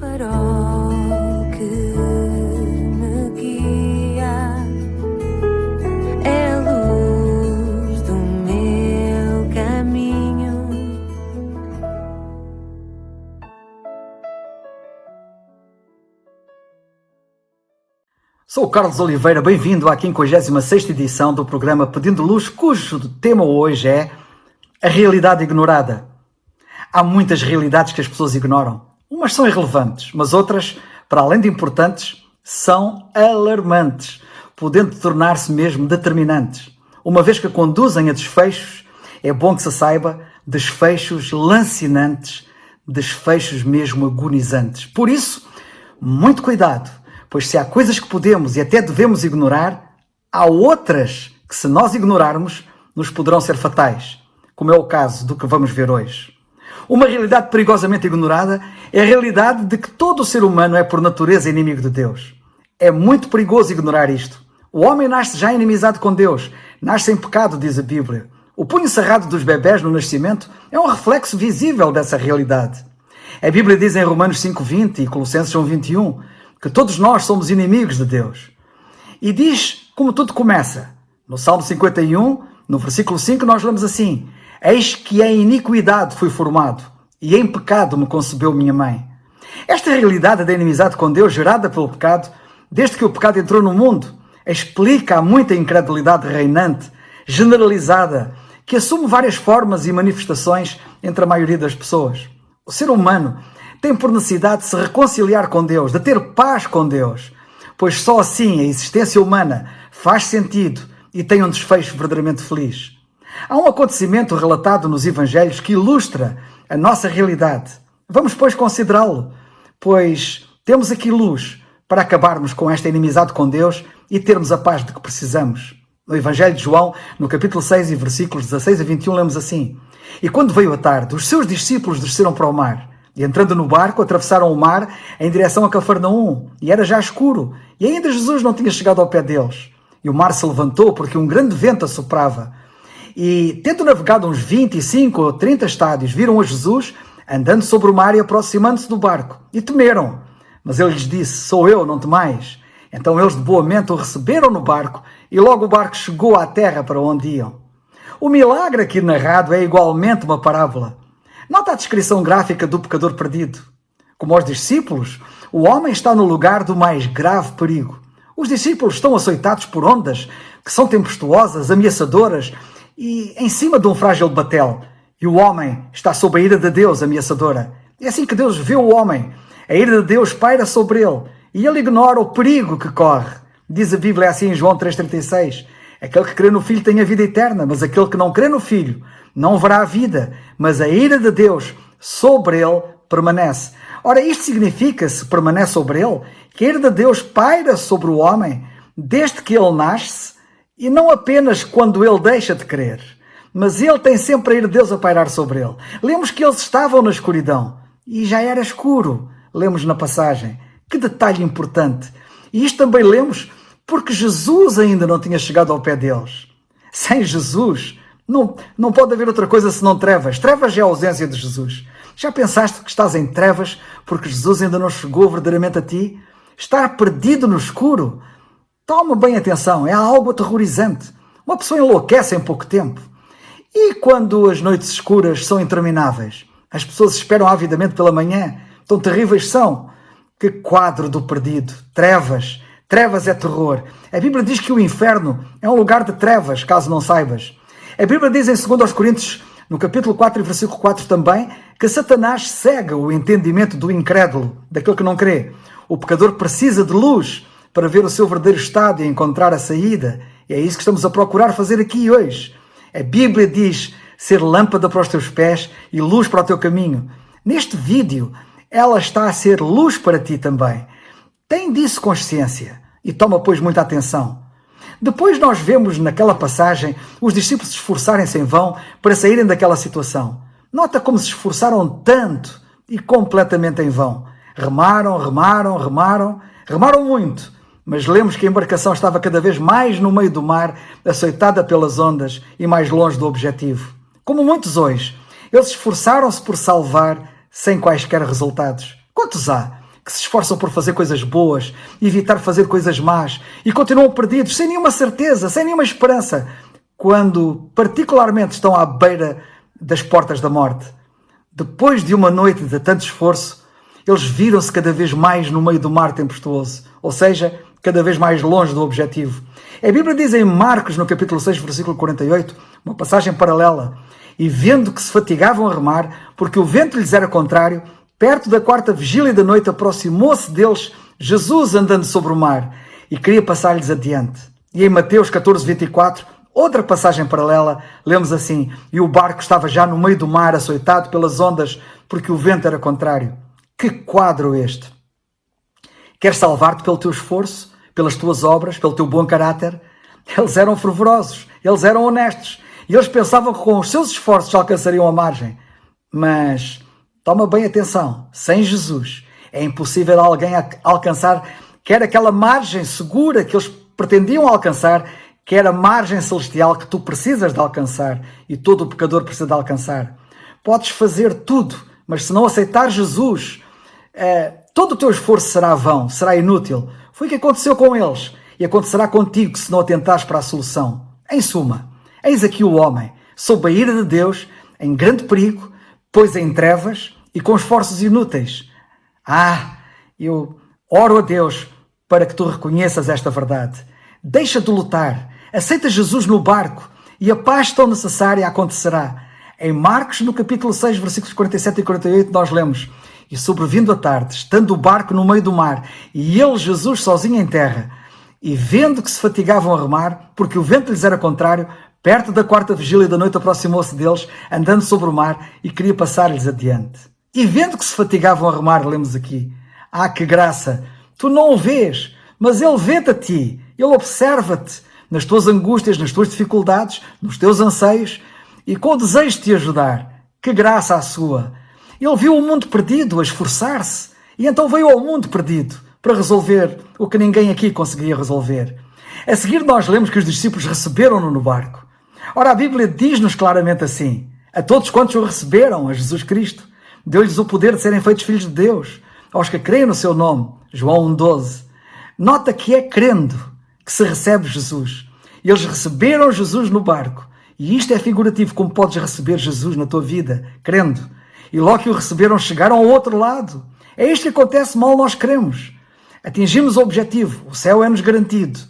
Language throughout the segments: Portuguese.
farol que me guia, é a luz do meu caminho. Sou o Carlos Oliveira, bem-vindo à 56ª edição do programa Pedindo Luz, cujo tema hoje é a realidade ignorada. Há muitas realidades que as pessoas ignoram. Umas são irrelevantes, mas outras, para além de importantes, são alarmantes, podendo tornar-se mesmo determinantes. Uma vez que conduzem a desfechos, é bom que se saiba, desfechos lancinantes, desfechos mesmo agonizantes. Por isso, muito cuidado, pois se há coisas que podemos e até devemos ignorar, há outras que, se nós ignorarmos, nos poderão ser fatais, como é o caso do que vamos ver hoje. Uma realidade perigosamente ignorada é a realidade de que todo o ser humano é por natureza inimigo de Deus. É muito perigoso ignorar isto. O homem nasce já inimizado com Deus, nasce em pecado, diz a Bíblia. O punho cerrado dos bebés no nascimento é um reflexo visível dessa realidade. A Bíblia diz em Romanos 5:20 e Colossenses 1:21 que todos nós somos inimigos de Deus. E diz como tudo começa. No Salmo 51, no versículo 5, nós lemos assim: eis que em iniquidade fui formado, e em pecado me concebeu minha mãe. Esta realidade da inimizade com Deus, gerada pelo pecado, desde que o pecado entrou no mundo, explica a muita incredulidade reinante, generalizada, que assume várias formas e manifestações entre a maioria das pessoas. O ser humano tem por necessidade de se reconciliar com Deus, de ter paz com Deus, pois só assim a existência humana faz sentido e tem um desfecho verdadeiramente feliz. Há um acontecimento relatado nos Evangelhos que ilustra a nossa realidade. Vamos, pois, considerá-lo, pois temos aqui luz para acabarmos com esta inimizade com Deus e termos a paz de que precisamos. No Evangelho de João, no capítulo 6 e versículos 16 a 21, lemos assim: e quando veio a tarde, os seus discípulos desceram para o mar, e entrando no barco, atravessaram o mar em direção a Cafarnaum, e era já escuro, e ainda Jesus não tinha chegado ao pé deles. E o mar se levantou, porque um grande vento assoprava. E, tendo navegado uns 25 ou 30 estádios, viram a Jesus andando sobre o mar e aproximando-se do barco, e temeram. Mas ele lhes disse: sou eu, não temais. Então eles de boa mente o receberam no barco, e logo o barco chegou à terra para onde iam. O milagre aqui narrado é igualmente uma parábola. Nota a descrição gráfica do pecador perdido. Como aos discípulos, o homem está no lugar do mais grave perigo. Os discípulos estão açoitados por ondas que são tempestuosas, ameaçadoras e em cima de um frágil batel. E o homem está sob a ira de Deus ameaçadora. É assim que Deus vê o homem. A ira de Deus paira sobre ele e ele ignora o perigo que corre. Diz a Bíblia assim em João 3,36: aquele que crê no Filho tem a vida eterna, mas aquele que não crê no Filho não verá a vida, mas a ira de Deus sobre ele permanece. Ora, isto significa, se permanece sobre ele, que a ira de Deus paira sobre o homem desde que ele nasce, e não apenas quando ele deixa de crer, mas ele tem sempre a ira de Deus a pairar sobre ele. Lemos que eles estavam na escuridão, e já era escuro, lemos na passagem. Que detalhe importante! E isto também lemos porque Jesus ainda não tinha chegado ao pé deles. Sem Jesus, não pode haver outra coisa senão trevas. Trevas é a ausência de Jesus. Já pensaste que estás em trevas porque Jesus ainda não chegou verdadeiramente a ti? Estar perdido no escuro? Toma bem atenção, é algo aterrorizante. Uma pessoa enlouquece em pouco tempo. E quando as noites escuras são intermináveis? As pessoas esperam avidamente pela manhã. Tão terríveis são. Que quadro do perdido. Trevas. Trevas é terror. A Bíblia diz que o inferno é um lugar de trevas, caso não saibas. A Bíblia diz em 2 Coríntios, no capítulo 4 e versículo 4 também, que Satanás cega o entendimento do incrédulo, daquele que não crê. O pecador precisa de luz para ver o seu verdadeiro estado e encontrar a saída. E é isso que estamos a procurar fazer aqui hoje. A Bíblia diz ser lâmpada para os teus pés e luz para o teu caminho. Neste vídeo, ela está a ser luz para ti também. Tem disso consciência e toma, pois, muita atenção. Depois nós vemos naquela passagem os discípulos se esforçarem-se em vão para saírem daquela situação. Nota como se esforçaram tanto e completamente em vão. Remaram muito, mas lemos que a embarcação estava cada vez mais no meio do mar, açoitada pelas ondas e mais longe do objetivo. Como muitos hoje, eles esforçaram-se por salvar sem quaisquer resultados. Quantos há que se esforçam por fazer coisas boas, evitar fazer coisas más e continuam perdidos, sem nenhuma certeza, sem nenhuma esperança, quando particularmente estão à beira das portas da morte. Depois de uma noite de tanto esforço, eles viram-se cada vez mais no meio do mar tempestuoso, ou seja, cada vez mais longe do objetivo. A Bíblia diz em Marcos, no capítulo 6, versículo 48, uma passagem paralela: e vendo que se fatigavam a remar, porque o vento lhes era contrário, perto da quarta vigília da noite aproximou-se deles Jesus andando sobre o mar e queria passar-lhes adiante. E em Mateus 14, 24, outra passagem paralela, lemos assim: e o barco estava já no meio do mar, açoitado pelas ondas, porque o vento era contrário. Que quadro este! Queres salvar-te pelo teu esforço, pelas tuas obras, pelo teu bom caráter? Eles eram fervorosos, eles eram honestos, e eles pensavam que com os seus esforços alcançariam a margem. Mas toma bem atenção, sem Jesus é impossível alguém alcançar quer aquela margem segura que eles pretendiam alcançar, quer a margem celestial que tu precisas de alcançar e todo o pecador precisa de alcançar. Podes fazer tudo, mas se não aceitar Jesus, todo o teu esforço será vão, será inútil. Foi o que aconteceu com eles e acontecerá contigo se não atentares para a solução. Em suma, eis aqui o homem, sob a ira de Deus, em grande perigo, pois em trevas e com esforços inúteis. Eu oro a Deus para que tu reconheças esta verdade. Deixa de lutar, aceita Jesus no barco e a paz tão necessária acontecerá. Em Marcos, no capítulo 6, versículos 47 e 48, nós lemos: e sobrevindo a tarde, estando o barco no meio do mar, e ele, Jesus, sozinho em terra, e vendo que se fatigavam a remar, porque o vento lhes era contrário, perto da quarta vigília da noite aproximou-se deles, andando sobre o mar, e queria passar-lhes adiante. E vendo que se fatigavam a remar, lemos aqui: que graça! Tu não o vês, mas ele vê-te a ti, ele observa-te nas tuas angústias, nas tuas dificuldades, nos teus anseios, e com o desejo de te ajudar. Que graça a sua! Ele viu o mundo perdido a esforçar-se, e então veio ao mundo perdido para resolver o que ninguém aqui conseguia resolver. A seguir nós lemos que os discípulos receberam-no no barco. Ora, a Bíblia diz-nos claramente assim: a todos quantos o receberam, a Jesus Cristo, deu-lhes o poder de serem feitos filhos de Deus, aos que creem no seu nome. João 1,12. Nota que é crendo que se recebe Jesus. Eles receberam Jesus no barco. E isto é figurativo, como podes receber Jesus na tua vida, crendo. E logo que o receberam, chegaram ao outro lado. É isto que acontece mal nós cremos. Atingimos o objetivo, o céu é-nos garantido.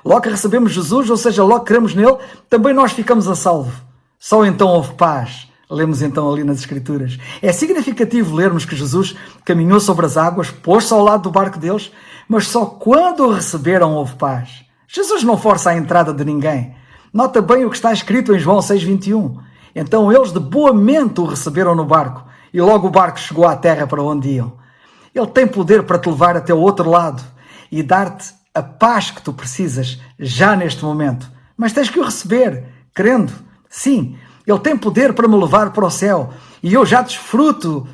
Logo que recebemos Jesus, ou seja, logo que cremos nele, também nós ficamos a salvo. Só então houve paz. Lemos então ali nas Escrituras. É significativo lermos que Jesus caminhou sobre as águas, pôs-se ao lado do barco deles, mas só quando o receberam houve paz. Jesus não força a entrada de ninguém. Nota bem o que está escrito em João 6,21. Então eles de boa mente o receberam no barco, e logo o barco chegou à terra para onde iam. Ele tem poder para te levar até o outro lado e dar-te a paz que tu precisas já neste momento. Mas tens que o receber, crendo. Sim, ele tem poder para me levar para o céu e eu já desfruto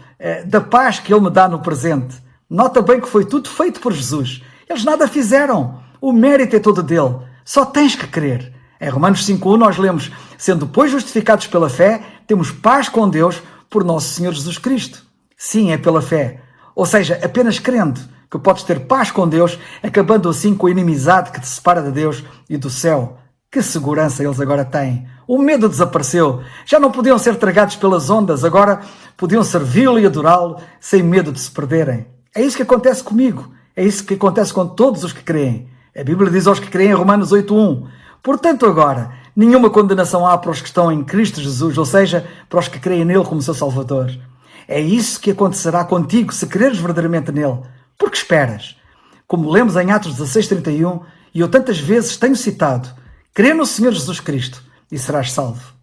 da paz que ele me dá no presente. Nota bem que foi tudo feito por Jesus. Eles nada fizeram. O mérito é todo dele. Só tens que crer. Em Romanos 5,1 nós lemos: sendo depois justificados pela fé, temos paz com Deus por nosso Senhor Jesus Cristo. Sim, é pela fé. Ou seja, apenas crendo que podes ter paz com Deus, acabando assim com a inimizade que te separa de Deus e do céu. Que segurança eles agora têm. O medo desapareceu. Já não podiam ser tragados pelas ondas, agora podiam servi-lo e adorá-lo sem medo de se perderem. É isso que acontece comigo. É isso que acontece com todos os que creem. A Bíblia diz aos que creem em Romanos 8,1: portanto agora, nenhuma condenação há para os que estão em Cristo Jesus, ou seja, para os que creem nele como seu Salvador. É isso que acontecerá contigo se creres verdadeiramente nele. Porque esperas? Como lemos em Atos 16,31, e eu tantas vezes tenho citado: crê no Senhor Jesus Cristo e serás salvo.